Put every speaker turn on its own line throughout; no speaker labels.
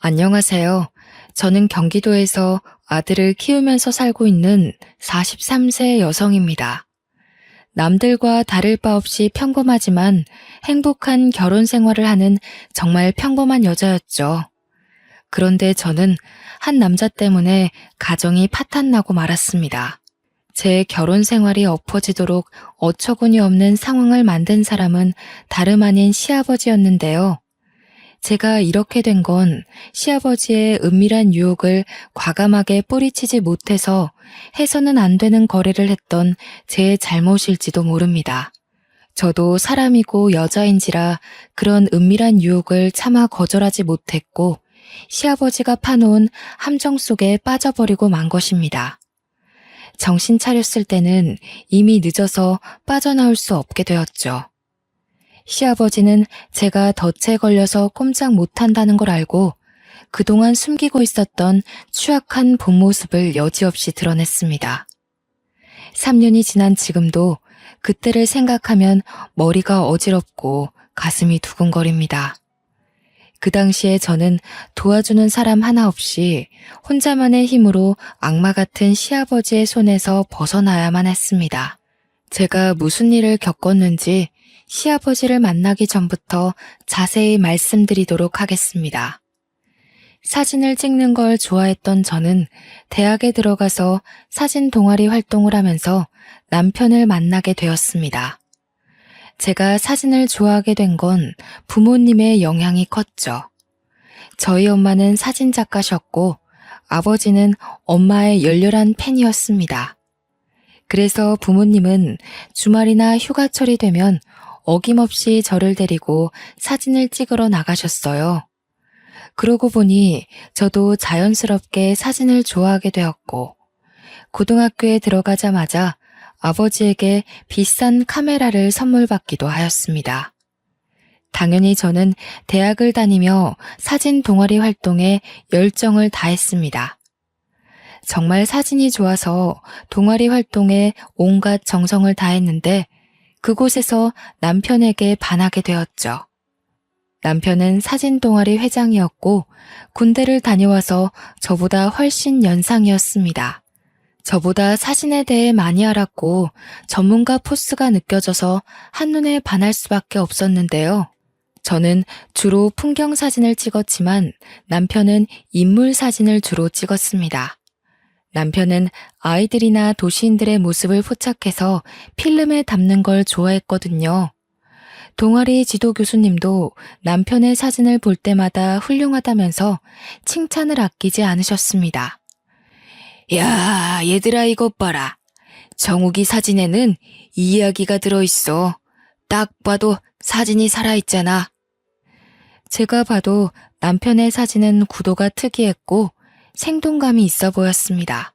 안녕하세요. 저는 경기도에서 아들을 키우면서 살고 있는 43세 여성입니다. 남들과 다를 바 없이 평범하지만 행복한 결혼 생활을 하는 정말 평범한 여자였죠. 그런데 저는 한 남자 때문에 가정이 파탄나고 말았습니다. 제 결혼 생활이 엎어지도록 어처구니 없는 상황을 만든 사람은 다름 아닌 시아버지였는데요. 제가 이렇게 된 건 시아버지의 은밀한 유혹을 과감하게 뿌리치지 못해서 해서는 안 되는 거래를 했던 제 잘못일지도 모릅니다. 저도 사람이고 여자인지라 그런 은밀한 유혹을 차마 거절하지 못했고 시아버지가 파놓은 함정 속에 빠져버리고 만 것입니다. 정신 차렸을 때는 이미 늦어서 빠져나올 수 없게 되었죠. 시아버지는 제가 덫에 걸려서 꼼짝 못한다는 걸 알고 그동안 숨기고 있었던 추악한 본 모습을 여지없이 드러냈습니다. 3년이 지난 지금도 그때를 생각하면 머리가 어지럽고 가슴이 두근거립니다. 그 당시에 저는 도와주는 사람 하나 없이 혼자만의 힘으로 악마 같은 시아버지의 손에서 벗어나야만 했습니다. 제가 무슨 일을 겪었는지 시아버지를 만나기 전부터 자세히 말씀드리도록 하겠습니다. 사진을 찍는 걸 좋아했던 저는 대학에 들어가서 사진 동아리 활동을 하면서 남편을 만나게 되었습니다. 제가 사진을 좋아하게 된 건 부모님의 영향이 컸죠. 저희 엄마는 사진 작가셨고 아버지는 엄마의 열렬한 팬이었습니다. 그래서 부모님은 주말이나 휴가철이 되면 어김없이 저를 데리고 사진을 찍으러 나가셨어요. 그러고 보니 저도 자연스럽게 사진을 좋아하게 되었고, 고등학교에 들어가자마자 아버지에게 비싼 카메라를 선물 받기도 하였습니다. 당연히 저는 대학을 다니며 사진 동아리 활동에 열정을 다했습니다. 정말 사진이 좋아서 동아리 활동에 온갖 정성을 다했는데 그곳에서 남편에게 반하게 되었죠. 남편은 사진 동아리 회장이었고 군대를 다녀와서 저보다 훨씬 연상이었습니다. 저보다 사진에 대해 많이 알았고 전문가 포스가 느껴져서 한눈에 반할 수밖에 없었는데요. 저는 주로 풍경 사진을 찍었지만 남편은 인물 사진을 주로 찍었습니다. 남편은 아이들이나 도시인들의 모습을 포착해서 필름에 담는 걸 좋아했거든요. 동아리 지도 교수님도 남편의 사진을 볼 때마다 훌륭하다면서 칭찬을 아끼지 않으셨습니다. 야, 얘들아 이것 봐라. 정욱이 사진에는 이 이야기가 들어있어. 딱 봐도 사진이 살아있잖아. 제가 봐도 남편의 사진은 구도가 특이했고 생동감이 있어 보였습니다.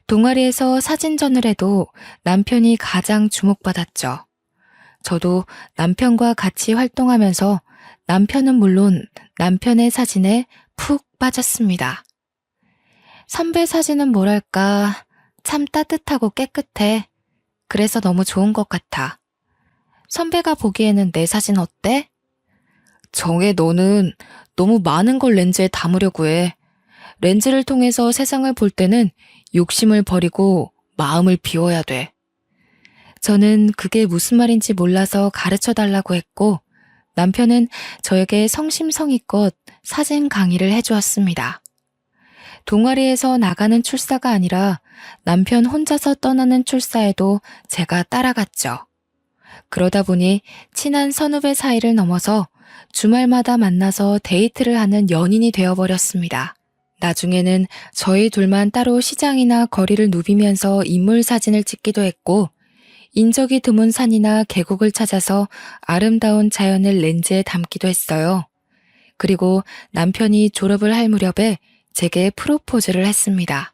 동아리에서 사진전을 해도 남편이 가장 주목받았죠. 저도 남편과 같이 활동하면서 남편은 물론 남편의 사진에 푹 빠졌습니다. 선배 사진은 뭐랄까 참 따뜻하고 깨끗해. 그래서 너무 좋은 것 같아. 선배가 보기에는 내 사진 어때? 정혜 너는 너무 많은 걸 렌즈에 담으려고 해. 렌즈를 통해서 세상을 볼 때는 욕심을 버리고 마음을 비워야 돼. 저는 그게 무슨 말인지 몰라서 가르쳐 달라고 했고 남편은 저에게 성심성의껏 사진 강의를 해주었습니다. 동아리에서 나가는 출사가 아니라 남편 혼자서 떠나는 출사에도 제가 따라갔죠. 그러다 보니 친한 선후배 사이를 넘어서 주말마다 만나서 데이트를 하는 연인이 되어버렸습니다. 나중에는 저희 둘만 따로 시장이나 거리를 누비면서 인물 사진을 찍기도 했고 인적이 드문 산이나 계곡을 찾아서 아름다운 자연을 렌즈에 담기도 했어요. 그리고 남편이 졸업을 할 무렵에 제게 프로포즈를 했습니다.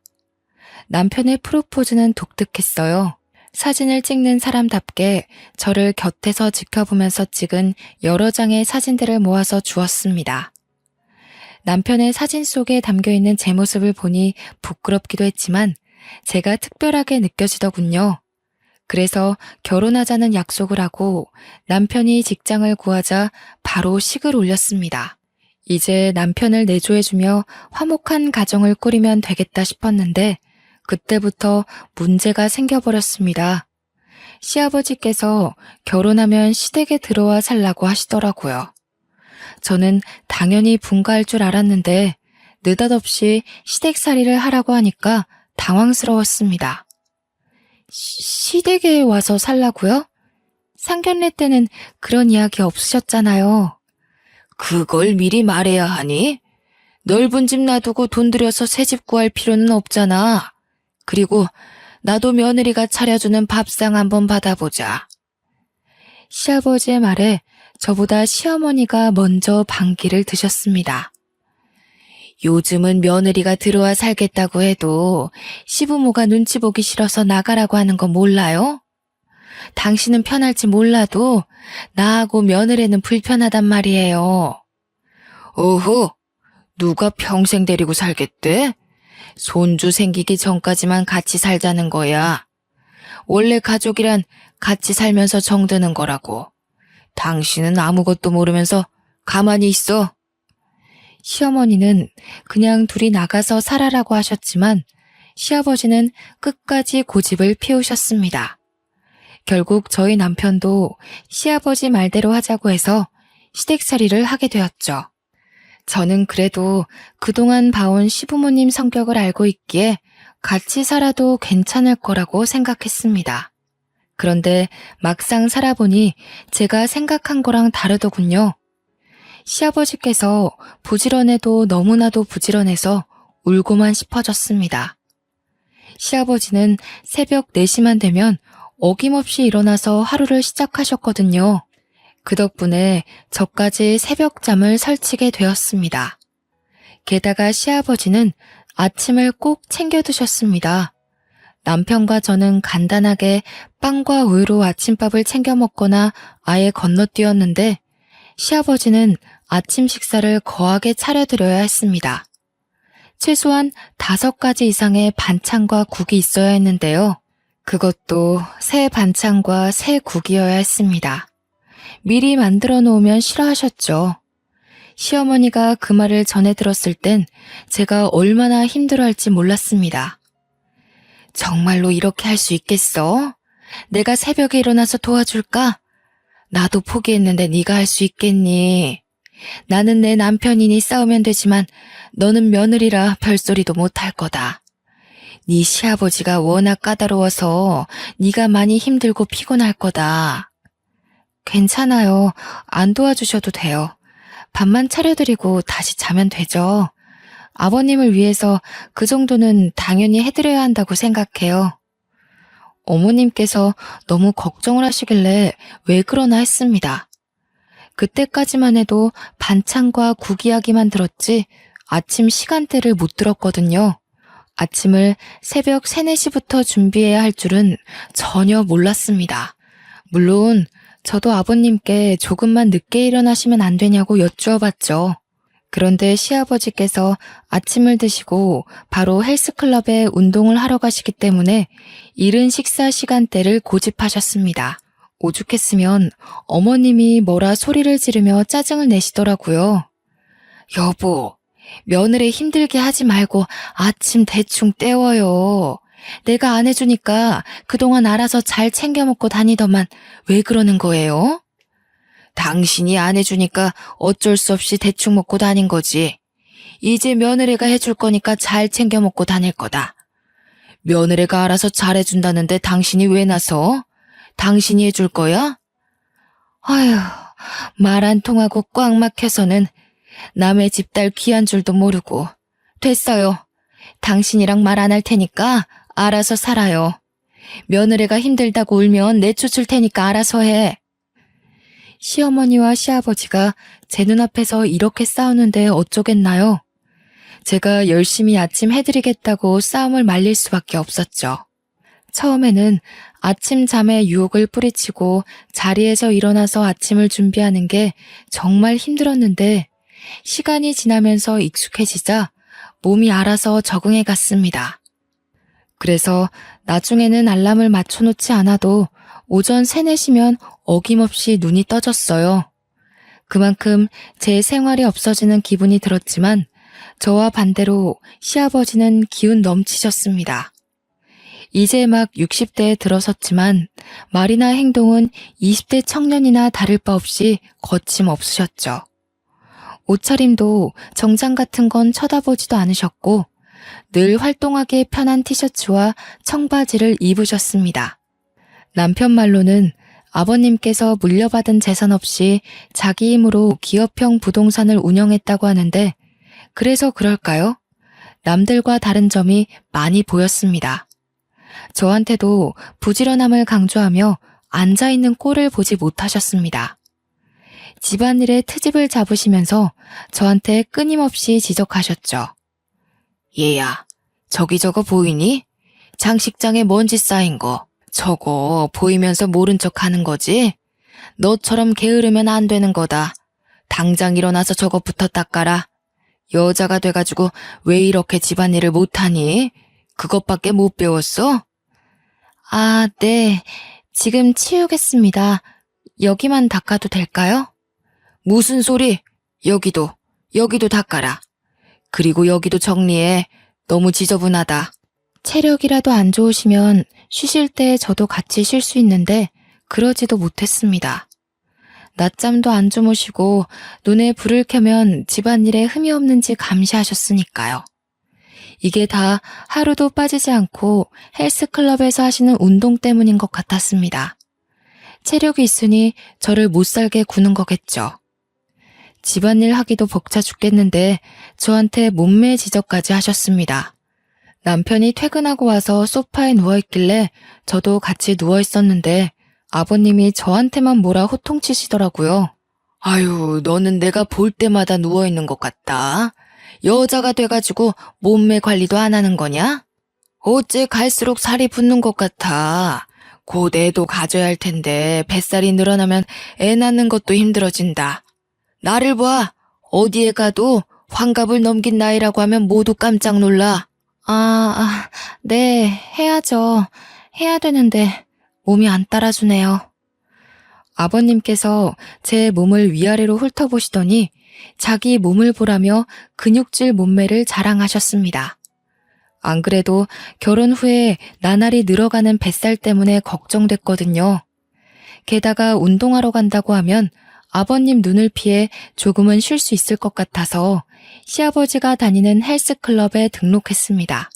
남편의 프로포즈는 독특했어요. 사진을 찍는 사람답게 저를 곁에서 지켜보면서 찍은 여러 장의 사진들을 모아서 주었습니다. 남편의 사진 속에 담겨있는 제 모습을 보니 부끄럽기도 했지만 제가 특별하게 느껴지더군요. 그래서 결혼하자는 약속을 하고 남편이 직장을 구하자 바로 식을 올렸습니다. 이제 남편을 내조해주며 화목한 가정을 꾸리면 되겠다 싶었는데 그때부터 문제가 생겨버렸습니다. 시아버지께서 결혼하면 시댁에 들어와 살라고 하시더라고요. 저는 당연히 분가할 줄 알았는데 느닷없이 시댁살이를 하라고 하니까 당황스러웠습니다. 시댁에 와서 살라고요? 상견례 때는 그런 이야기 없으셨잖아요. 그걸 미리 말해야 하니? 넓은 집 놔두고 돈 들여서 새 집 구할 필요는 없잖아. 그리고 나도 며느리가 차려주는 밥상 한번 받아보자. 시아버지의 말에 저보다 시어머니가 먼저 반기를 드셨습니다. 요즘은 며느리가 들어와 살겠다고 해도 시부모가 눈치 보기 싫어서 나가라고 하는 거 몰라요? 당신은 편할지 몰라도 나하고 며느리는 불편하단 말이에요. 오호, 누가 평생 데리고 살겠대? 손주 생기기 전까지만 같이 살자는 거야. 원래 가족이란 같이 살면서 정드는 거라고. 당신은 아무것도 모르면서 가만히 있어. 시어머니는 그냥 둘이 나가서 살아라고 하셨지만 시아버지는 끝까지 고집을 피우셨습니다. 결국 저희 남편도 시아버지 말대로 하자고 해서 시댁살이를 하게 되었죠. 저는 그래도 그동안 봐온 시부모님 성격을 알고 있기에 같이 살아도 괜찮을 거라고 생각했습니다. 그런데 막상 살아보니 제가 생각한 거랑 다르더군요. 시아버지께서 부지런해도 너무나도 부지런해서 울고만 싶어졌습니다. 시아버지는 새벽 4시만 되면 어김없이 일어나서 하루를 시작하셨거든요. 그 덕분에 저까지 새벽잠을 설치게 되었습니다. 게다가 시아버지는 아침을 꼭 챙겨 드셨습니다. 남편과 저는 간단하게 빵과 우유로 아침밥을 챙겨 먹거나 아예 건너뛰었는데 시아버지는 아침 식사를 거하게 차려드려야 했습니다. 최소한 5가지 이상의 반찬과 국이 있어야 했는데요. 그것도 새 반찬과 새 국이어야 했습니다. 미리 만들어 놓으면 싫어하셨죠. 시어머니가 그 말을 전해 들었을 땐 제가 얼마나 힘들어할지 몰랐습니다. 정말로 이렇게 할 수 있겠어? 내가 새벽에 일어나서 도와줄까? 나도 포기했는데 네가 할 수 있겠니? 나는 내 남편이니 싸우면 되지만 너는 며느리라 별소리도 못할 거다. 네 시아버지가 워낙 까다로워서 네가 많이 힘들고 피곤할 거다. 괜찮아요. 안 도와주셔도 돼요. 밥만 차려드리고 다시 자면 되죠. 아버님을 위해서 그 정도는 당연히 해드려야 한다고 생각해요. 어머님께서 너무 걱정을 하시길래 왜 그러나 했습니다. 그때까지만 해도 반찬과 국 이야기만 들었지 아침 시간대를 못 들었거든요. 아침을 새벽 3, 4시부터 준비해야 할 줄은 전혀 몰랐습니다. 물론 저도 아버님께 조금만 늦게 일어나시면 안 되냐고 여쭈어 봤죠. 그런데 시아버지께서 아침을 드시고 바로 헬스클럽에 운동을 하러 가시기 때문에 이른 식사 시간대를 고집하셨습니다. 오죽했으면 어머님이 뭐라 소리를 지르며 짜증을 내시더라고요. 여보, 며느리 힘들게 하지 말고 아침 대충 때워요. 내가 안 해주니까 그동안 알아서 잘 챙겨 먹고 다니더만 왜 그러는 거예요? 당신이 안 해주니까 어쩔 수 없이 대충 먹고 다닌 거지. 이제 며느리가 해줄 거니까 잘 챙겨 먹고 다닐 거다. 며느리가 알아서 잘해준다는데 당신이 왜 나서? 당신이 해줄 거야? 아휴, 말 안 통하고 꽉 막혀서는 남의 집 딸 귀한 줄도 모르고. 됐어요. 당신이랑 말 안 할 테니까 알아서 살아요. 며느리가 힘들다고 울면 내쫓을 테니까 알아서 해. 시어머니와 시아버지가 제 눈앞에서 이렇게 싸우는데 어쩌겠나요? 제가 열심히 아침 해드리겠다고 싸움을 말릴 수밖에 없었죠. 처음에는 아침 잠에 유혹을 뿌리치고 자리에서 일어나서 아침을 준비하는 게 정말 힘들었는데 시간이 지나면서 익숙해지자 몸이 알아서 적응해 갔습니다. 그래서 나중에는 알람을 맞춰놓지 않아도 오전 3, 4시면 어김없이 눈이 떠졌어요. 그만큼 제 생활이 없어지는 기분이 들었지만 저와 반대로 시아버지는 기운 넘치셨습니다. 이제 막 60대에 들어섰지만 말이나 행동은 20대 청년이나 다를 바 없이 거침없으셨죠. 옷차림도 정장 같은 건 쳐다보지도 않으셨고 늘 활동하기에 편한 티셔츠와 청바지를 입으셨습니다. 남편 말로는 아버님께서 물려받은 재산 없이 자기 힘으로 기업형 부동산을 운영했다고 하는데 그래서 그럴까요? 남들과 다른 점이 많이 보였습니다. 저한테도 부지런함을 강조하며 앉아있는 꼴을 보지 못하셨습니다. 집안일에 트집을 잡으시면서 저한테 끊임없이 지적하셨죠. 얘야, 저기 저거 보이니? 장식장에 먼지 쌓인 거. 저거 보이면서 모른 척 하는 거지? 너처럼 게으르면 안 되는 거다. 당장 일어나서 저것부터 닦아라. 여자가 돼가지고 왜 이렇게 집안일을 못하니? 그것밖에 못 배웠어? 아, 네. 지금 치우겠습니다. 여기만 닦아도 될까요? 무슨 소리? 여기도 닦아라. 그리고 여기도 정리해. 너무 지저분하다. 체력이라도 안 좋으시면 쉬실 때 저도 같이 쉴 수 있는데 그러지도 못했습니다. 낮잠도 안 주무시고 눈에 불을 켜면 집안일에 흠이 없는지 감시하셨으니까요. 이게 다 하루도 빠지지 않고 헬스클럽에서 하시는 운동 때문인 것 같았습니다. 체력이 있으니 저를 못살게 구는 거겠죠. 집안일 하기도 벅차 죽겠는데 저한테 몸매 지적까지 하셨습니다. 남편이 퇴근하고 와서 소파에 누워있길래 저도 같이 누워있었는데 아버님이 저한테만 뭐라 호통치시더라고요. 아유, 너는 내가 볼 때마다 누워있는 것 같다. 여자가 돼가지고 몸매 관리도 안 하는 거냐? 어째 갈수록 살이 붙는 것 같아. 곧 애도 가져야 할 텐데 뱃살이 늘어나면 애 낳는 것도 힘들어진다. 나를 봐. 어디에 가도 환갑을 넘긴 나이라고 하면 모두 깜짝 놀라. 네, 해야죠. 해야 되는데 몸이 안 따라주네요. 아버님께서 제 몸을 위아래로 훑어보시더니 자기 몸을 보라며 근육질 몸매를 자랑하셨습니다. 안 그래도 결혼 후에 나날이 늘어가는 뱃살 때문에 걱정됐거든요. 게다가 운동하러 간다고 하면 아버님 눈을 피해 조금은 쉴 수 있을 것 같아서 시아버지가 다니는 헬스클럽에 등록했습니다.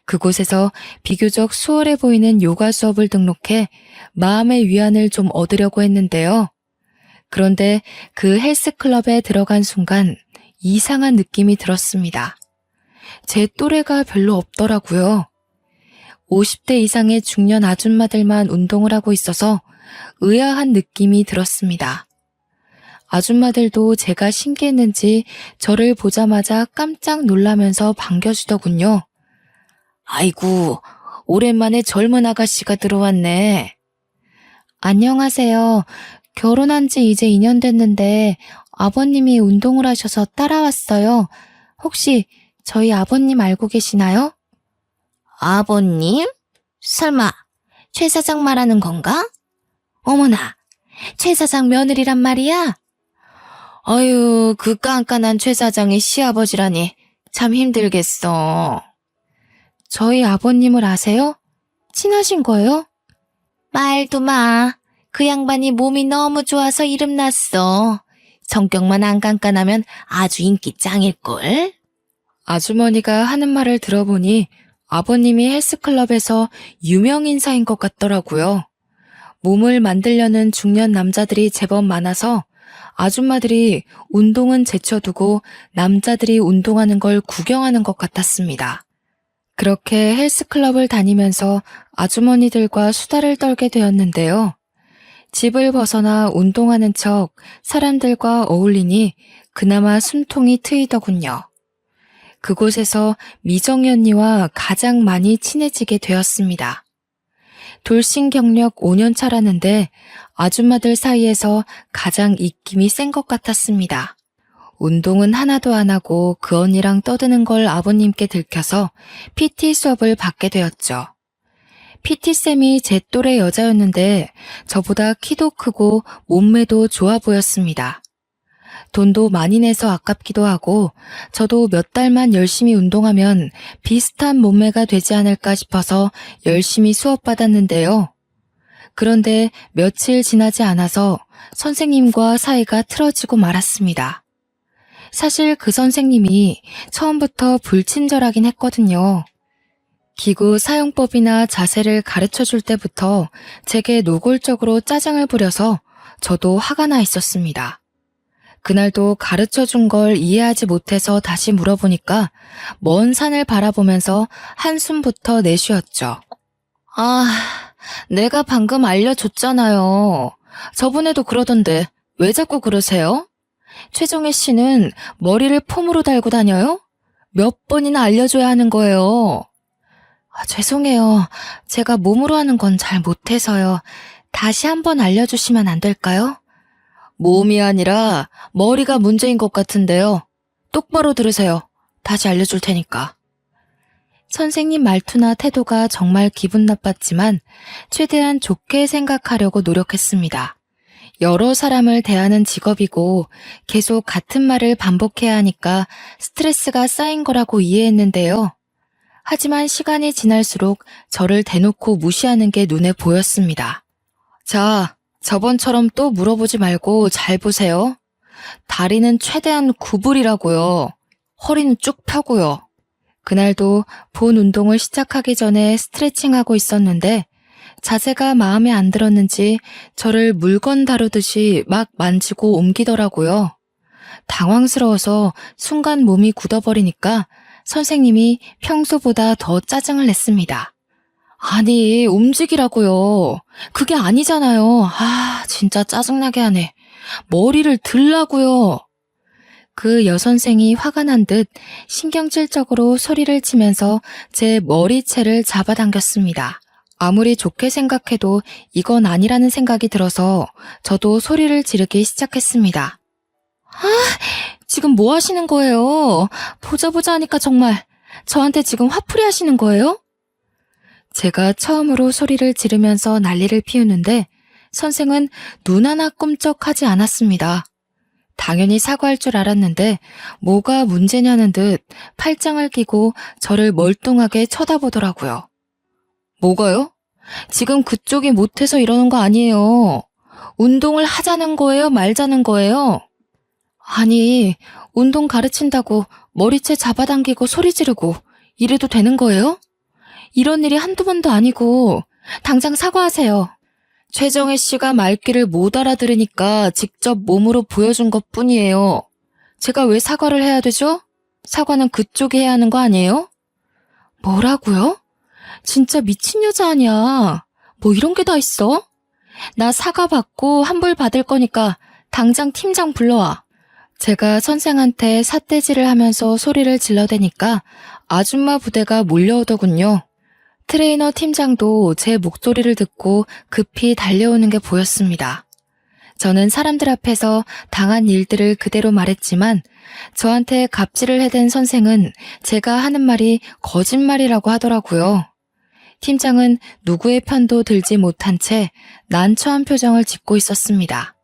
그곳에서 비교적 수월해 보이는 요가 수업을 등록해 마음의 위안을 좀 얻으려고 했는데요. 그런데 그 헬스클럽에 들어간 순간 이상한 느낌이 들었습니다. 제 또래가 별로 없더라고요. 50대 이상의 중년 아줌마들만 운동을 하고 있어서 의아한 느낌이 들었습니다. 아줌마들도 제가 신기했는지 저를 보자마자 깜짝 놀라면서 반겨주더군요. 아이고, 오랜만에 젊은 아가씨가 들어왔네. 안녕하세요. 결혼한 지 이제 2년 됐는데 아버님이 운동을 하셔서 따라왔어요. 혹시 저희 아버님 알고 계시나요? 아버님? 설마 최 사장 말하는 건가? 어머나, 최 사장 며느리란 말이야? 아유, 그 깐깐한 최 사장의 시아버지라니 참 힘들겠어. 저희 아버님을 아세요? 친하신 거예요? 말도 마. 그 양반이 몸이 너무 좋아서 이름 났어. 성격만 안 깐깐하면 아주 인기 짱일걸? 아주머니가 하는 말을 들어보니 아버님이 헬스클럽에서 유명 인사인 것 같더라고요. 몸을 만들려는 중년 남자들이 제법 많아서 아줌마들이 운동은 제쳐두고 남자들이 운동하는 걸 구경하는 것 같았습니다. 그렇게 헬스클럽을 다니면서 아주머니들과 수다를 떨게 되었는데요. 집을 벗어나 운동하는 척 사람들과 어울리니 그나마 숨통이 트이더군요. 그곳에서 미정이 언니와 가장 많이 친해지게 되었습니다. 돌싱 경력 5년 차라는데 아줌마들 사이에서 가장 입김이 센 것 같았습니다. 운동은 하나도 안 하고 그 언니랑 떠드는 걸 아버님께 들켜서 PT 수업을 받게 되었죠. PT쌤이 제 또래 여자였는데 저보다 키도 크고 몸매도 좋아 보였습니다. 돈도 많이 내서 아깝기도 하고 저도 몇 달만 열심히 운동하면 비슷한 몸매가 되지 않을까 싶어서 열심히 수업받았는데요. 그런데 며칠 지나지 않아서 선생님과 사이가 틀어지고 말았습니다. 사실 그 선생님이 처음부터 불친절하긴 했거든요. 기구 사용법이나 자세를 가르쳐 줄 때부터 제게 노골적으로 짜증을 부려서 저도 화가 나 있었습니다. 그날도 가르쳐 준 걸 이해하지 못해서 다시 물어보니까 먼 산을 바라보면서 한숨부터 내쉬었죠. 내가 방금 알려줬잖아요. 저번에도 그러던데 왜 자꾸 그러세요? 최정혜 씨는 머리를 폼으로 달고 다녀요? 몇 번이나 알려줘야 하는 거예요. 죄송해요. 제가 몸으로 하는 건 잘 못해서요. 다시 한번 알려주시면 안 될까요? 몸이 아니라 머리가 문제인 것 같은데요. 똑바로 들으세요. 다시 알려줄 테니까. 선생님 말투나 태도가 정말 기분 나빴지만 최대한 좋게 생각하려고 노력했습니다. 여러 사람을 대하는 직업이고 계속 같은 말을 반복해야 하니까 스트레스가 쌓인 거라고 이해했는데요. 하지만 시간이 지날수록 저를 대놓고 무시하는 게 눈에 보였습니다. 자, 저번처럼 또 물어보지 말고 잘 보세요. 다리는 최대한 구부리라고요. 허리는 쭉 펴고요. 그날도 본 운동을 시작하기 전에 스트레칭하고 있었는데 자세가 마음에 안 들었는지 저를 물건 다루듯이 막 만지고 옮기더라고요. 당황스러워서 순간 몸이 굳어버리니까 선생님이 평소보다 더 짜증을 냈습니다. 아니, 움직이라고요. 그게 아니잖아요. 진짜 짜증나게 하네. 머리를 들라고요. 그 여선생이 화가 난 듯 신경질적으로 소리를 치면서 제 머리채를 잡아당겼습니다. 아무리 좋게 생각해도 이건 아니라는 생각이 들어서 저도 소리를 지르기 시작했습니다. 지금 뭐 하시는 거예요? 보자 하니까 정말 저한테 지금 화풀이 하시는 거예요? 제가 처음으로 소리를 지르면서 난리를 피우는데 선생은 눈 하나 꿈쩍하지 않았습니다. 당연히 사과할 줄 알았는데 뭐가 문제냐는 듯 팔짱을 끼고 저를 멀뚱하게 쳐다보더라고요. 뭐가요? 지금 그쪽이 못해서 이러는 거 아니에요. 운동을 하자는 거예요? 말자는 거예요? 아니, 운동 가르친다고 머리채 잡아당기고 소리 지르고 이래도 되는 거예요? 이런 일이 한두 번도 아니고 당장 사과하세요. 최정혜 씨가 말귀를 못 알아들으니까 직접 몸으로 보여준 것 뿐이에요. 제가 왜 사과를 해야 되죠? 사과는 그쪽이 해야 하는 거 아니에요? 뭐라고요? 진짜 미친 여자 아니야. 뭐 이런 게 다 있어? 나 사과 받고 환불 받을 거니까 당장 팀장 불러와. 제가 선생한테 삿대질을 하면서 소리를 질러대니까 아줌마 부대가 몰려오더군요. 트레이너 팀장도 제 목소리를 듣고 급히 달려오는 게 보였습니다. 저는 사람들 앞에서 당한 일들을 그대로 말했지만 저한테 갑질을 해댄 선생은 제가 하는 말이 거짓말이라고 하더라고요. 팀장은 누구의 편도 들지 못한 채 난처한 표정을 짓고 있었습니다.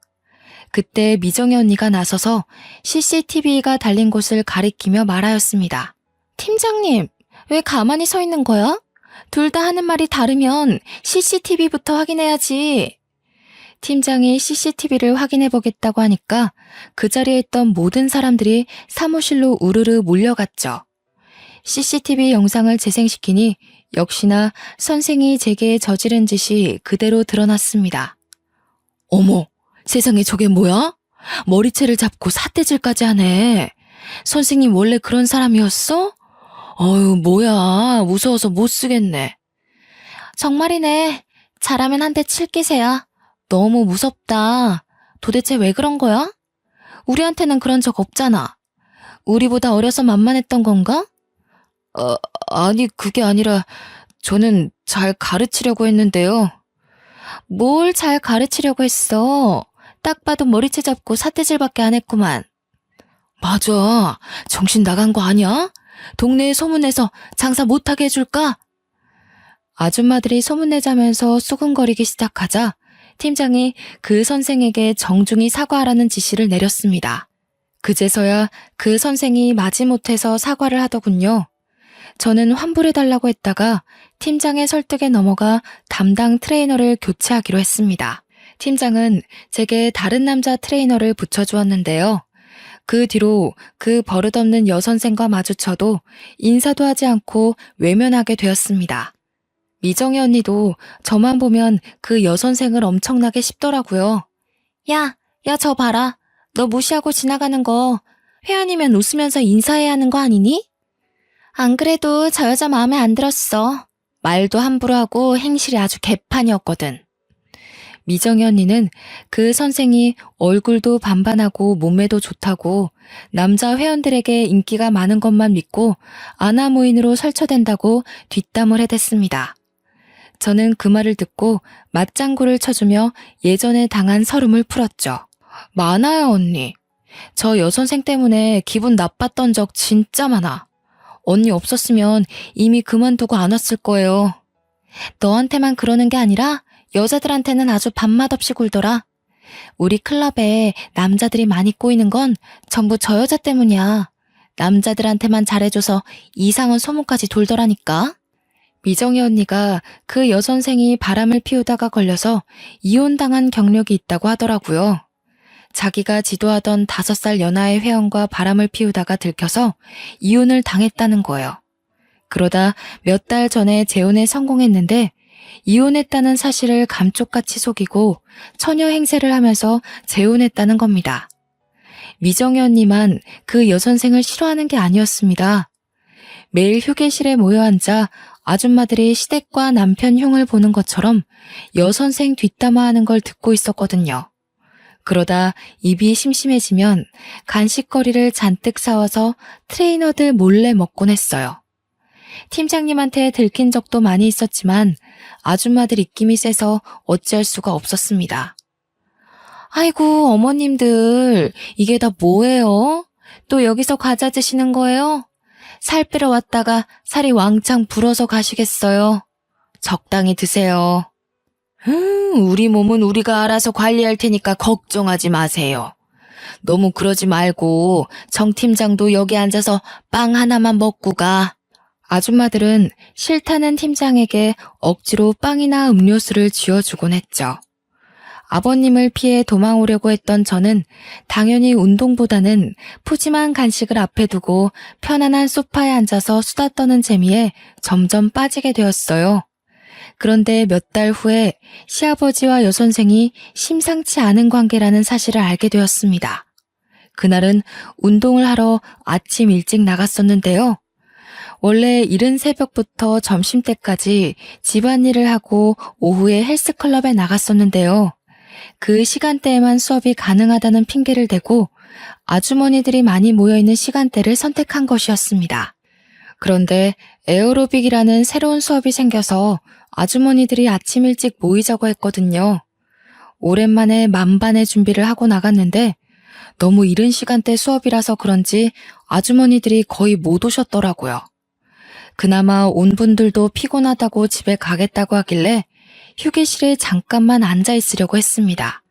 그때 미정희 언니가 나서서 CCTV가 달린 곳을 가리키며 말하였습니다. 팀장님, 왜 가만히 서 있는 거야? 둘 다 하는 말이 다르면 CCTV부터 확인해야지. 팀장이 CCTV를 확인해보겠다고 하니까 그 자리에 있던 모든 사람들이 사무실로 우르르 몰려갔죠. CCTV 영상을 재생시키니 역시나 선생이 제게 저지른 짓이 그대로 드러났습니다. 어머, 세상에 저게 뭐야? 머리채를 잡고 삿대질까지 하네. 선생님 원래 그런 사람이었어? 어휴, 뭐야. 무서워서 못 쓰겠네. 정말이네. 잘하면 한 대 칠 기세야. 너무 무섭다. 도대체 왜 그런 거야? 우리한테는 그런 적 없잖아. 우리보다 어려서 만만했던 건가? 아니, 그게 아니라 저는 잘 가르치려고 했는데요. 뭘 잘 가르치려고 했어? 딱 봐도 머리채 잡고 삿대질밖에 안 했구만. 맞아. 정신 나간 거 아니야? 동네에 소문내서 장사 못하게 해줄까? 아줌마들이 소문내자면서 수군거리기 시작하자 팀장이 그 선생에게 정중히 사과하라는 지시를 내렸습니다. 그제서야 그 선생이 마지못해서 사과를 하더군요. 저는 환불해달라고 했다가 팀장의 설득에 넘어가 담당 트레이너를 교체하기로 했습니다. 팀장은 제게 다른 남자 트레이너를 붙여주었는데요. 그 뒤로 그 버릇없는 여선생과 마주쳐도 인사도 하지 않고 외면하게 되었습니다. 미정희 언니도 저만 보면 그 여선생을 엄청나게 씹더라고요. 야, 저 봐라. 너 무시하고 지나가는 거 회원이면 웃으면서 인사해야 하는 거 아니니? 안 그래도 저 여자 마음에 안 들었어. 말도 함부로 하고 행실이 아주 개판이었거든. 미정희 언니는 그 선생이 얼굴도 반반하고 몸매도 좋다고 남자 회원들에게 인기가 많은 것만 믿고 아나무인으로 설쳐댄다고 뒷담을 해댔습니다. 저는 그 말을 듣고 맞장구를 쳐주며 예전에 당한 서름을 풀었죠. 많아요, 언니. 저 여선생 때문에 기분 나빴던 적 진짜 많아. 언니 없었으면 이미 그만두고 안 왔을 거예요. 너한테만 그러는 게 아니라 여자들한테는 아주 밥맛 없이 굴더라. 우리 클럽에 남자들이 많이 꼬이는 건 전부 저 여자 때문이야. 남자들한테만 잘해줘서 이상한 소문까지 돌더라니까. 미정희 언니가 그 여선생이 바람을 피우다가 걸려서 이혼당한 경력이 있다고 하더라고요. 자기가 지도하던 5살 연하의 회원과 바람을 피우다가 들켜서 이혼을 당했다는 거예요. 그러다 몇 달 전에 재혼에 성공했는데 이혼했다는 사실을 감쪽같이 속이고 처녀 행세를 하면서 재혼했다는 겁니다. 미정희 언니만 그 여선생을 싫어하는 게 아니었습니다. 매일 휴게실에 모여 앉아 아줌마들이 시댁과 남편 흉을 보는 것처럼 여선생 뒷담화하는 걸 듣고 있었거든요. 그러다 입이 심심해지면 간식거리를 잔뜩 사와서 트레이너들 몰래 먹곤 했어요. 팀장님한테 들킨 적도 많이 있었지만 아줌마들 입김이 세서 어찌할 수가 없었습니다. 아이고 어머님들 이게 다 뭐예요? 또 여기서 과자 드시는 거예요? 살 빼러 왔다가 살이 왕창 불어서 가시겠어요. 적당히 드세요. 우리 몸은 우리가 알아서 관리할 테니까 걱정하지 마세요. 너무 그러지 말고 정 팀장도 여기 앉아서 빵 하나만 먹고 가. 아줌마들은 싫다는 팀장에게 억지로 빵이나 음료수를 쥐어주곤 했죠. 아버님을 피해 도망오려고 했던 저는 당연히 운동보다는 푸짐한 간식을 앞에 두고 편안한 소파에 앉아서 수다 떠는 재미에 점점 빠지게 되었어요. 그런데 몇 달 후에 시아버지와 여선생이 심상치 않은 관계라는 사실을 알게 되었습니다. 그날은 운동을 하러 아침 일찍 나갔었는데요. 원래 이른 새벽부터 점심때까지 집안일을 하고 오후에 헬스클럽에 나갔었는데요. 그 시간대에만 수업이 가능하다는 핑계를 대고 아주머니들이 많이 모여있는 시간대를 선택한 것이었습니다. 그런데 에어로빅이라는 새로운 수업이 생겨서 아주머니들이 아침 일찍 모이자고 했거든요. 오랜만에 만반의 준비를 하고 나갔는데 너무 이른 시간대 수업이라서 그런지 아주머니들이 거의 못 오셨더라고요. 그나마 온 분들도 피곤하다고 집에 가겠다고 하길래 휴게실에 잠깐만 앉아 있으려고 했습니다.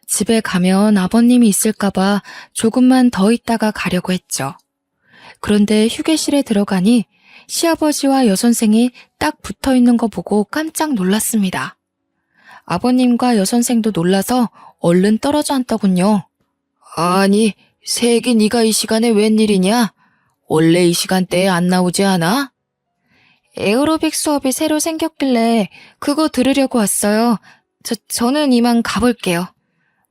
집에 가면 아버님이 있을까봐 조금만 더 있다가 가려고 했죠. 그런데 휴게실에 들어가니 시아버지와 여선생이 딱 붙어 있는 거 보고 깜짝 놀랐습니다. 아버님과 여선생도 놀라서 얼른 떨어져 앉더군요. 아니, 세기 네가 이 시간에 웬일이냐? 원래 이 시간대에 안 나오지 않아? 에어로빅 수업이 새로 생겼길래 그거 들으려고 왔어요. 저는 이만 가볼게요.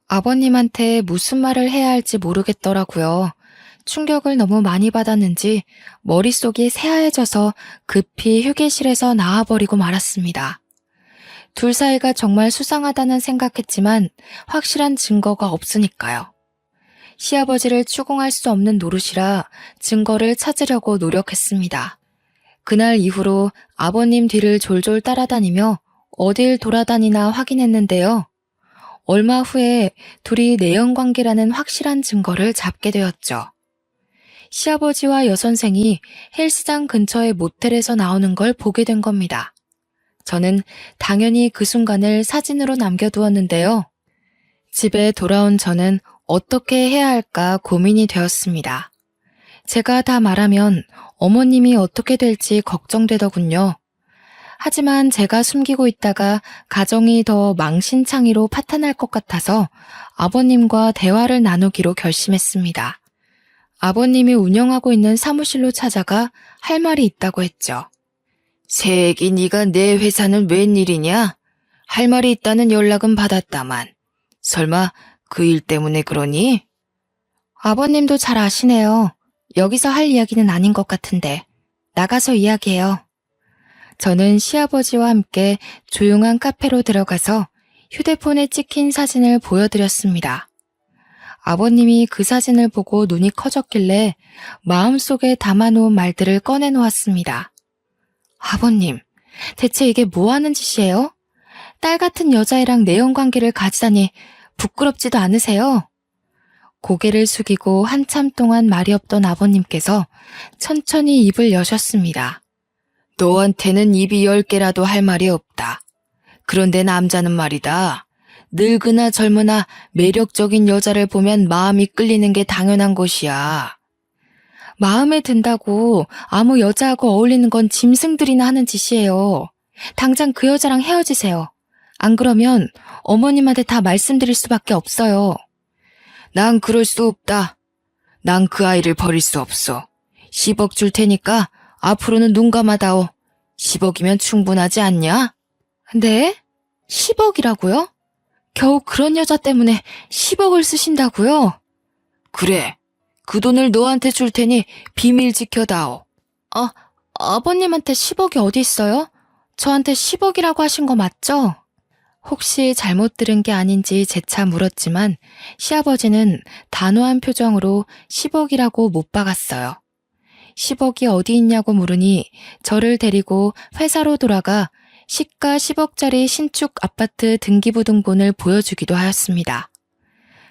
아버님한테 무슨 말을 해야 할지 모르겠더라고요. 충격을 너무 많이 받았는지 머릿속이 새하얘져서 급히 휴게실에서 나와버리고 말았습니다. 둘 사이가 정말 수상하다는 생각했지만 확실한 증거가 없으니까요. 시아버지를 추궁할 수 없는 노릇이라 증거를 찾으려고 노력했습니다. 그날 이후로 아버님 뒤를 졸졸 따라다니며 어딜 돌아다니나 확인했는데요. 얼마 후에 둘이 내연관계라는 확실한 증거를 잡게 되었죠. 시아버지와 여선생이 헬스장 근처의 모텔에서 나오는 걸 보게 된 겁니다. 저는 당연히 그 순간을 사진으로 남겨두었는데요. 집에 돌아온 저는 어떻게 해야 할까 고민이 되었습니다. 제가 다 말하면 어머님이 어떻게 될지 걱정되더군요. 하지만 제가 숨기고 있다가 가정이 더 망신창이로 파탄날 것 같아서 아버님과 대화를 나누기로 결심했습니다. 아버님이 운영하고 있는 사무실로 찾아가 할 말이 있다고 했죠. 새애기 네가 내 회사는 웬일이냐? 할 말이 있다는 연락은 받았다만 설마 그 일 때문에 그러니? 아버님도 잘 아시네요. 여기서 할 이야기는 아닌 것 같은데 나가서 이야기해요. 저는 시아버지와 함께 조용한 카페로 들어가서 휴대폰에 찍힌 사진을 보여드렸습니다. 아버님이 그 사진을 보고 눈이 커졌길래 마음속에 담아놓은 말들을 꺼내놓았습니다. 아버님, 대체 이게 뭐 하는 짓이에요? 딸 같은 여자애랑 내연관계를 가지다니 부끄럽지도 않으세요? 고개를 숙이고 한참 동안 말이 없던 아버님께서 천천히 입을 여셨습니다. 너한테는 입이 10개라도 할 말이 없다. 그런데 남자는 말이다. 늙으나 젊으나 매력적인 여자를 보면 마음이 끌리는 게 당연한 것이야. 마음에 든다고 아무 여자하고 어울리는 건 짐승들이나 하는 짓이에요. 당장 그 여자랑 헤어지세요. 안 그러면 어머님한테 다 말씀드릴 수밖에 없어요. 난 그럴 수 없다. 난 그 아이를 버릴 수 없어. 10억 줄 테니까 앞으로는 눈 감아다오. 10억이면 충분하지 않냐? 네? 10억이라고요? 겨우 그런 여자 때문에 10억을 쓰신다고요? 그래. 그 돈을 너한테 줄 테니 비밀 지켜다오. 아버님한테 10억이 어디 있어요? 저한테 10억이라고 하신 거 맞죠? 혹시 잘못 들은 게 아닌지 재차 물었지만 시아버지는 단호한 표정으로 10억이라고 못 박았어요. 10억이 어디 있냐고 물으니 저를 데리고 회사로 돌아가 시가 10억짜리 신축 아파트 등기부등본을 보여주기도 하였습니다.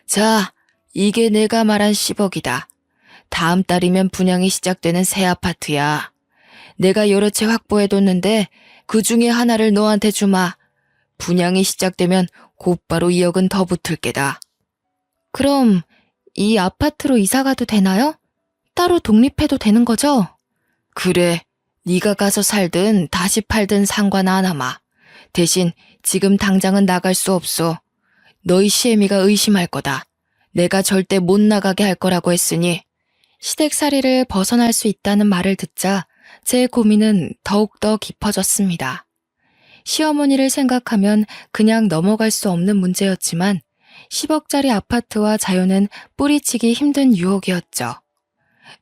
자, 이게 내가 말한 10억이다. 다음 달이면 분양이 시작되는 새 아파트야. 내가 여러 채 확보해뒀는데 그 중에 하나를 너한테 주마. 분양이 시작되면 곧바로 2억은 더 붙을 게다. 그럼 이 아파트로 이사 가도 되나요? 따로 독립해도 되는 거죠? 그래. 네가 가서 살든 다시 팔든 상관 안 하마. 대신 지금 당장은 나갈 수 없어. 너희 시애미가 의심할 거다. 내가 절대 못 나가게 할 거라고 했으니. 시댁살이를 벗어날 수 있다는 말을 듣자 제 고민은 더욱더 깊어졌습니다. 시어머니를 생각하면 그냥 넘어갈 수 없는 문제였지만 10억짜리 아파트와 자유는 뿌리치기 힘든 유혹이었죠.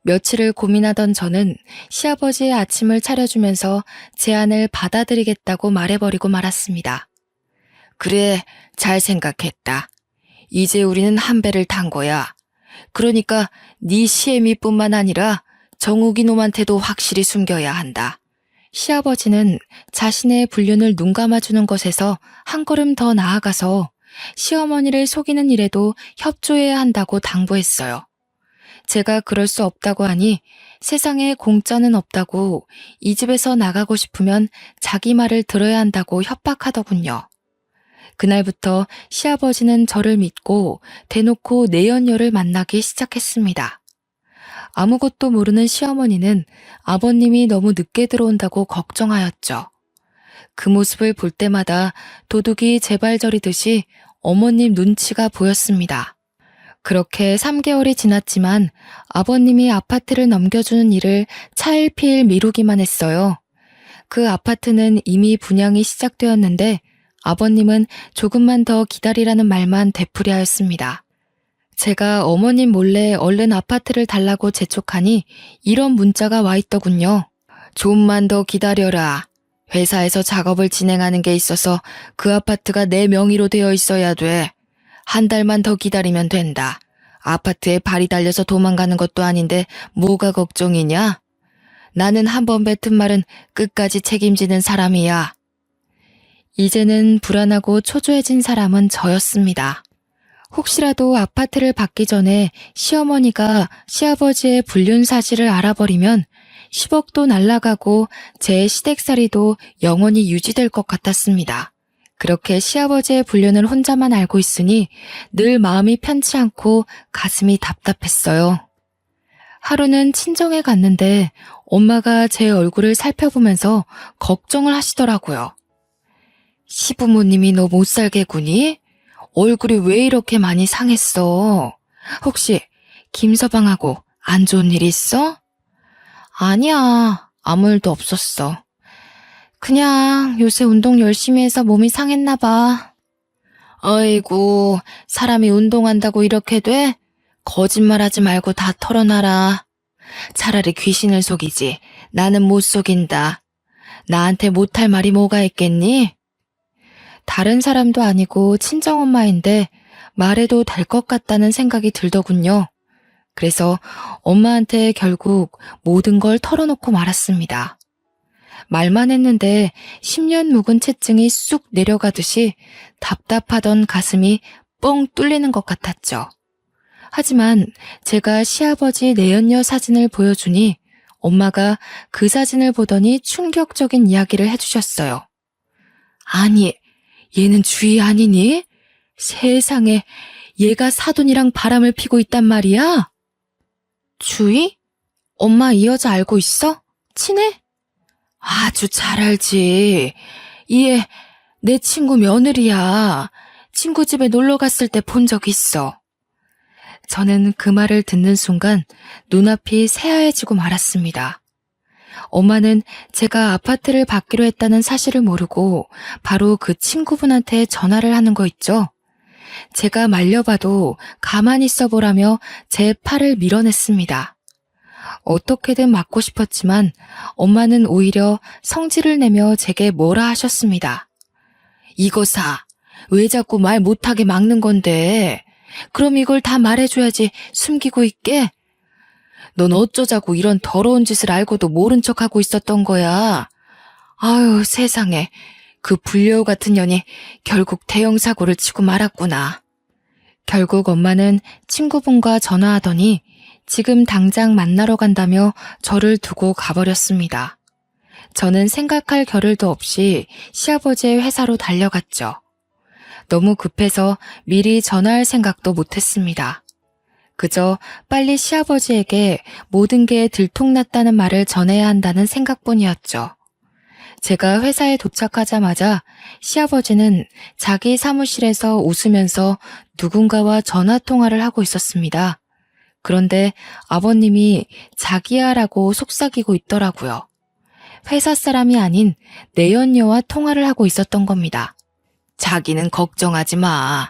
며칠을 고민하던 저는 시아버지의 아침을 차려주면서 제안을 받아들이겠다고 말해버리고 말았습니다. 그래, 잘 생각했다. 이제 우리는 한 배를 탄 거야. 그러니까 네 시애미뿐만 아니라 정욱이 놈한테도 확실히 숨겨야 한다. 시아버지는 자신의 불륜을 눈감아주는 것에서 한 걸음 더 나아가서 시어머니를 속이는 일에도 협조해야 한다고 당부했어요. 제가 그럴 수 없다고 하니 세상에 공짜는 없다고 이 집에서 나가고 싶으면 자기 말을 들어야 한다고 협박하더군요. 그날부터 시아버지는 저를 믿고 대놓고 내연녀를 만나기 시작했습니다. 아무것도 모르는 시어머니는 아버님이 너무 늦게 들어온다고 걱정하였죠. 그 모습을 볼 때마다 도둑이 제발저리듯이 어머님 눈치가 보였습니다. 그렇게 3개월이 지났지만 아버님이 아파트를 넘겨주는 일을 차일피일 미루기만 했어요. 그 아파트는 이미 분양이 시작되었는데 아버님은 조금만 더 기다리라는 말만 되풀이하였습니다. 제가 어머님 몰래 얼른 아파트를 달라고 재촉하니 이런 문자가 와 있더군요. 좀만 더 기다려라. 회사에서 작업을 진행하는 게 있어서 그 아파트가 내 명의로 되어 있어야 돼. 한 달만 더 기다리면 된다. 아파트에 발이 달려서 도망가는 것도 아닌데 뭐가 걱정이냐? 나는 한 번 뱉은 말은 끝까지 책임지는 사람이야. 이제는 불안하고 초조해진 사람은 저였습니다. 혹시라도 아파트를 받기 전에 시어머니가 시아버지의 불륜 사실을 알아버리면 10억도 날아가고 제 시댁살이도 영원히 유지될 것 같았습니다. 그렇게 시아버지의 불륜을 혼자만 알고 있으니 늘 마음이 편치 않고 가슴이 답답했어요. 하루는 친정에 갔는데 엄마가 제 얼굴을 살펴보면서 걱정을 하시더라고요. 시부모님이 너 못 살게 구니? 얼굴이 왜 이렇게 많이 상했어? 혹시 김서방하고 안 좋은 일 있어? 아니야, 아무 일도 없었어. 그냥 요새 운동 열심히 해서 몸이 상했나 봐. 아이고, 사람이 운동한다고 이렇게 돼? 거짓말하지 말고 다 털어놔라. 차라리 귀신을 속이지. 나는 못 속인다. 나한테 못할 말이 뭐가 있겠니? 다른 사람도 아니고 친정엄마인데 말해도 될 것 같다는 생각이 들더군요. 그래서 엄마한테 결국 모든 걸 털어놓고 말았습니다. 말만 했는데 10년 묵은 채증이 쑥 내려가듯이 답답하던 가슴이 뻥 뚫리는 것 같았죠. 하지만 제가 시아버지 내연녀 사진을 보여주니 엄마가 그 사진을 보더니 충격적인 이야기를 해주셨어요. 아니, 얘는 주희 아니니? 세상에, 얘가 사돈이랑 바람을 피고 있단 말이야? 주희? 엄마 이 여자 알고 있어? 친해? 아주 잘 알지. 얘 내 친구 며느리야. 친구 집에 놀러 갔을 때 본 적 있어. 저는 그 말을 듣는 순간 눈앞이 새하얘지고 말았습니다. 엄마는 제가 아파트를 받기로 했다는 사실을 모르고 바로 그 친구분한테 전화를 하는 거 있죠. 제가 말려봐도 가만히 있어보라며 제 팔을 밀어냈습니다. 어떻게든 맞고 싶었지만 엄마는 오히려 성질을 내며 제게 뭐라 하셨습니다. 이거 왜 자꾸 말 못하게 막는 건데? 그럼 이걸 다 말해줘야지 숨기고 있게? 넌 어쩌자고 이런 더러운 짓을 알고도 모른 척하고 있었던 거야. 아유, 세상에. 그 불려우 같은 년이 결국 대형 사고를 치고 말았구나. 결국 엄마는 친구분과 전화하더니 지금 당장 만나러 간다며 저를 두고 가버렸습니다. 저는 생각할 겨를도 없이 시아버지의 회사로 달려갔죠. 너무 급해서 미리 전화할 생각도 못했습니다. 그저 빨리 시아버지에게 모든 게 들통났다는 말을 전해야 한다는 생각뿐이었죠. 제가 회사에 도착하자마자 시아버지는 자기 사무실에서 웃으면서 누군가와 전화통화를 하고 있었습니다. 그런데 아버님이 자기야라고 속삭이고 있더라고요. 회사 사람이 아닌 내연녀와 통화를 하고 있었던 겁니다. 자기는 걱정하지 마.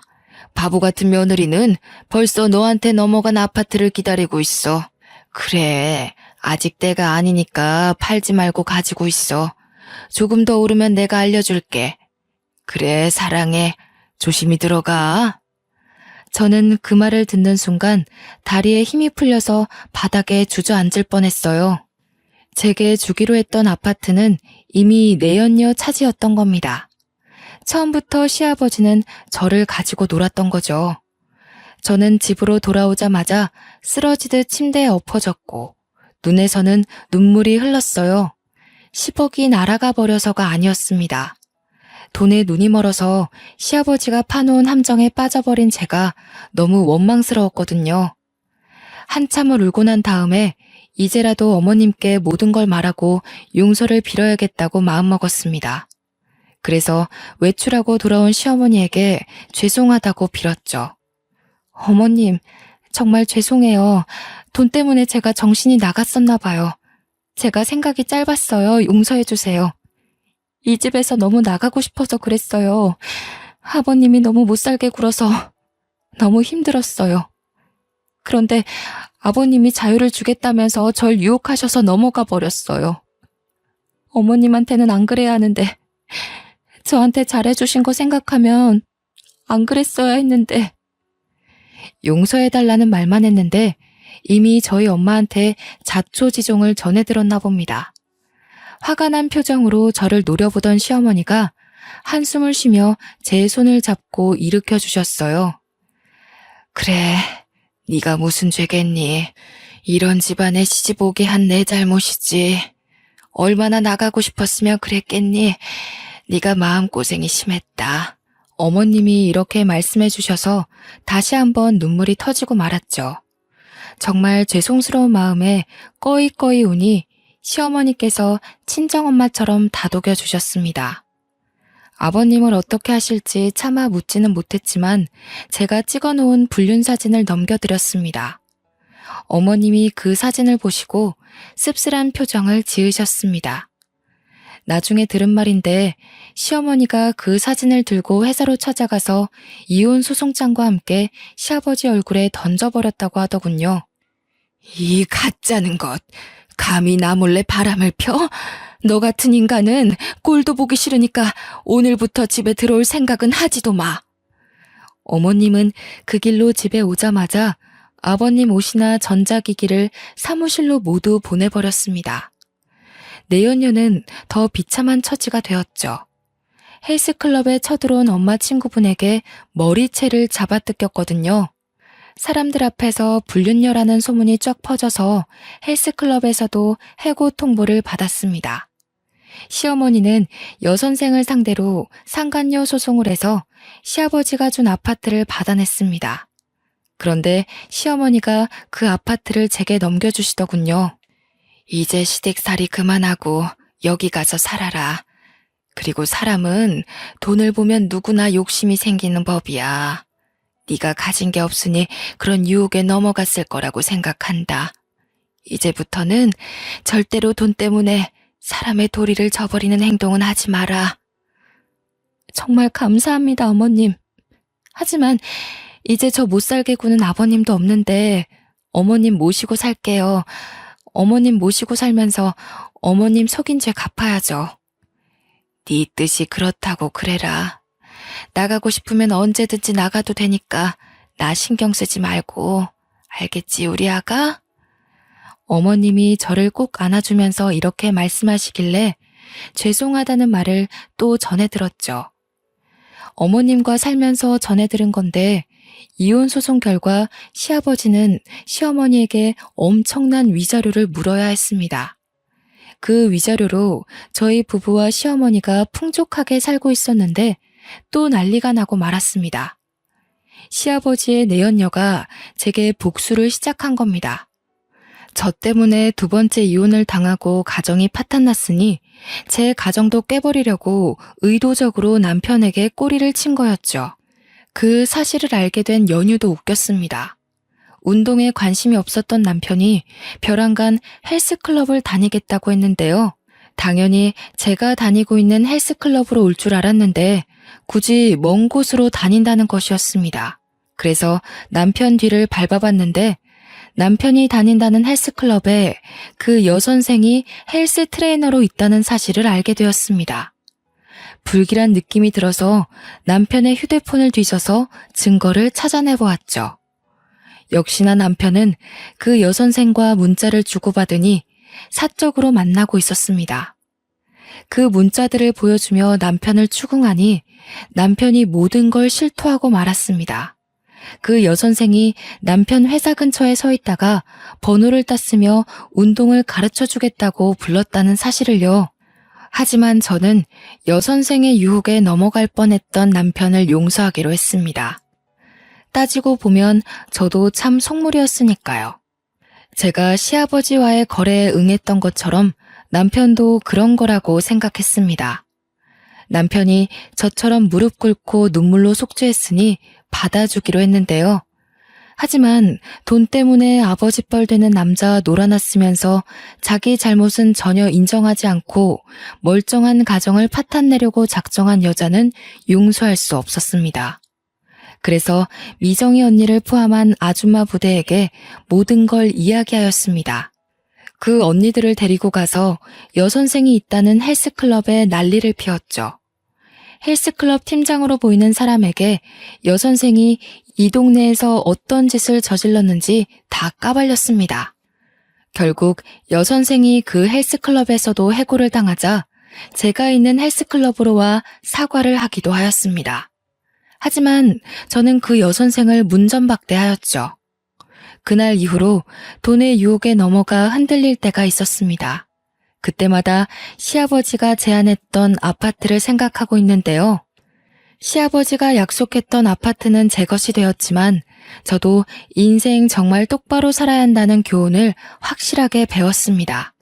바보 같은 며느리는 벌써 너한테 넘어간 아파트를 기다리고 있어. 그래, 아직 때가 아니니까 팔지 말고 가지고 있어. 조금 더 오르면 내가 알려줄게. 그래, 사랑해. 조심히 들어가. 저는 그 말을 듣는 순간 다리에 힘이 풀려서 바닥에 주저앉을 뻔했어요. 제게 주기로 했던 아파트는 이미 내연녀 차지였던 겁니다. 처음부터 시아버지는 저를 가지고 놀았던 거죠. 저는 집으로 돌아오자마자 쓰러지듯 침대에 엎어졌고 눈에서는 눈물이 흘렀어요. 10억이 날아가 버려서가 아니었습니다. 돈에 눈이 멀어서 시아버지가 파놓은 함정에 빠져버린 제가 너무 원망스러웠거든요. 한참을 울고 난 다음에 이제라도 어머님께 모든 걸 말하고 용서를 빌어야겠다고 마음먹었습니다. 그래서 외출하고 돌아온 시어머니에게 죄송하다고 빌었죠. 어머님, 정말 죄송해요. 돈 때문에 제가 정신이 나갔었나 봐요. 제가 생각이 짧았어요. 용서해 주세요. 이 집에서 너무 나가고 싶어서 그랬어요. 아버님이 너무 못살게 굴어서 너무 힘들었어요. 그런데 아버님이 자유를 주겠다면서 절 유혹하셔서 넘어가 버렸어요. 어머님한테는 안 그래야 하는데 저한테 잘해주신 거 생각하면 안 그랬어야 했는데. 용서해달라는 말만 했는데 이미 저희 엄마한테 자초지종을 전해들었나 봅니다. 화가 난 표정으로 저를 노려보던 시어머니가 한숨을 쉬며 제 손을 잡고 일으켜 주셨어요. 그래, 네가 무슨 죄겠니? 이런 집안에 시집 오게 한 내 잘못이지. 얼마나 나가고 싶었으면 그랬겠니? 네가 마음고생이 심했다. 어머님이 이렇게 말씀해 주셔서 다시 한번 눈물이 터지고 말았죠. 정말 죄송스러운 마음에 꺼이꺼이 우니 시어머니께서 친정엄마처럼 다독여 주셨습니다. 아버님을 어떻게 하실지 차마 묻지는 못했지만 제가 찍어놓은 불륜사진을 넘겨드렸습니다. 어머님이 그 사진을 보시고 씁쓸한 표정을 지으셨습니다. 나중에 들은 말인데 시어머니가 그 사진을 들고 회사로 찾아가서 이혼 소송장과 함께 시아버지 얼굴에 던져버렸다고 하더군요. 이 가짜는 것, 감히 나 몰래 바람을 펴? 너 같은 인간은 꼴도 보기 싫으니까 오늘부터 집에 들어올 생각은 하지도 마. 어머님은 그 길로 집에 오자마자 아버님 옷이나 전자기기를 사무실로 모두 보내버렸습니다. 내연녀는 더 비참한 처지가 되었죠. 헬스클럽에 쳐들어온 엄마 친구분에게 머리채를 잡아뜯겼거든요. 사람들 앞에서 불륜녀라는 소문이 쫙 퍼져서 헬스클럽에서도 해고 통보를 받았습니다. 시어머니는 여선생을 상대로 상간녀 소송을 해서 시아버지가 준 아파트를 받아냈습니다. 그런데 시어머니가 그 아파트를 제게 넘겨주시더군요. 이제 시댁살이 그만하고 여기 가서 살아라. 그리고 사람은 돈을 보면 누구나 욕심이 생기는 법이야. 네가 가진 게 없으니 그런 유혹에 넘어갔을 거라고 생각한다. 이제부터는 절대로 돈 때문에 사람의 도리를 저버리는 행동은 하지 마라. 정말 감사합니다, 어머님. 하지만 이제 저 못 살게 구는 아버님도 없는데 어머님 모시고 살게요. 어머님 모시고 살면서 어머님 속인 죄 갚아야죠. 네 뜻이 그렇다고 그래라. 나가고 싶으면 언제든지 나가도 되니까 나 신경 쓰지 말고. 알겠지, 우리 아가? 어머님이 저를 꼭 안아주면서 이렇게 말씀하시길래 죄송하다는 말을 또 전해 들었죠. 어머님과 살면서 전해 들은 건데 이혼 소송 결과 시아버지는 시어머니에게 엄청난 위자료를 물어야 했습니다. 그 위자료로 저희 부부와 시어머니가 풍족하게 살고 있었는데 또 난리가 나고 말았습니다. 시아버지의 내연녀가 제게 복수를 시작한 겁니다. 저 때문에 두 번째 이혼을 당하고 가정이 파탄났으니 제 가정도 깨버리려고 의도적으로 남편에게 꼬리를 친 거였죠. 그 사실을 알게 된 연유도 웃겼습니다. 운동에 관심이 없었던 남편이 벼랑간 헬스클럽을 다니겠다고 했는데요. 당연히 제가 다니고 있는 헬스클럽으로 올 줄 알았는데 굳이 먼 곳으로 다닌다는 것이었습니다. 그래서 남편 뒤를 밟아봤는데 남편이 다닌다는 헬스클럽에 그 여선생이 헬스 트레이너로 있다는 사실을 알게 되었습니다. 불길한 느낌이 들어서 남편의 휴대폰을 뒤져서 증거를 찾아내 보았죠. 역시나 남편은 그 여선생과 문자를 주고받으니 사적으로 만나고 있었습니다. 그 문자들을 보여주며 남편을 추궁하니 남편이 모든 걸 실토하고 말았습니다. 그 여선생이 남편 회사 근처에 서 있다가 번호를 땄으며 운동을 가르쳐주겠다고 불렀다는 사실을요. 하지만 저는 여선생의 유혹에 넘어갈 뻔했던 남편을 용서하기로 했습니다. 따지고 보면 저도 참 속물이었으니까요. 제가 시아버지와의 거래에 응했던 것처럼 남편도 그런 거라고 생각했습니다. 남편이 저처럼 무릎 꿇고 눈물로 속죄했으니 받아주기로 했는데요. 하지만 돈 때문에 아버지 뻘 되는 남자와 놀아났으면서 자기 잘못은 전혀 인정하지 않고 멀쩡한 가정을 파탄내려고 작정한 여자는 용서할 수 없었습니다. 그래서 미정이 언니를 포함한 아줌마 부대에게 모든 걸 이야기하였습니다. 그 언니들을 데리고 가서 여선생이 있다는 헬스클럽에 난리를 피웠죠. 헬스클럽 팀장으로 보이는 사람에게 여선생이 이 동네에서 어떤 짓을 저질렀는지 다 까발렸습니다. 결국 여선생이 그 헬스클럽에서도 해고를 당하자 제가 있는 헬스클럽으로 와 사과를 하기도 하였습니다. 하지만 저는 그 여선생을 문전박대하였죠. 그날 이후로 돈의 유혹에 넘어가 흔들릴 때가 있었습니다. 그때마다 시아버지가 제안했던 아파트를 생각하고 있는데요. 시아버지가 약속했던 아파트는 제 것이 되었지만 저도 인생 정말 똑바로 살아야 한다는 교훈을 확실하게 배웠습니다.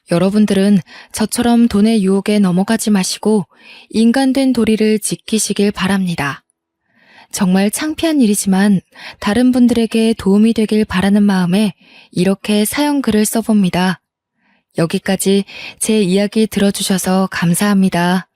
여러분들은 저처럼 돈의 유혹에 넘어가지 마시고 인간된 도리를 지키시길 바랍니다. 정말 창피한 일이지만 다른 분들에게 도움이 되길 바라는 마음에 이렇게 사연글을 써봅니다. 여기까지 제 이야기 들어주셔서 감사합니다.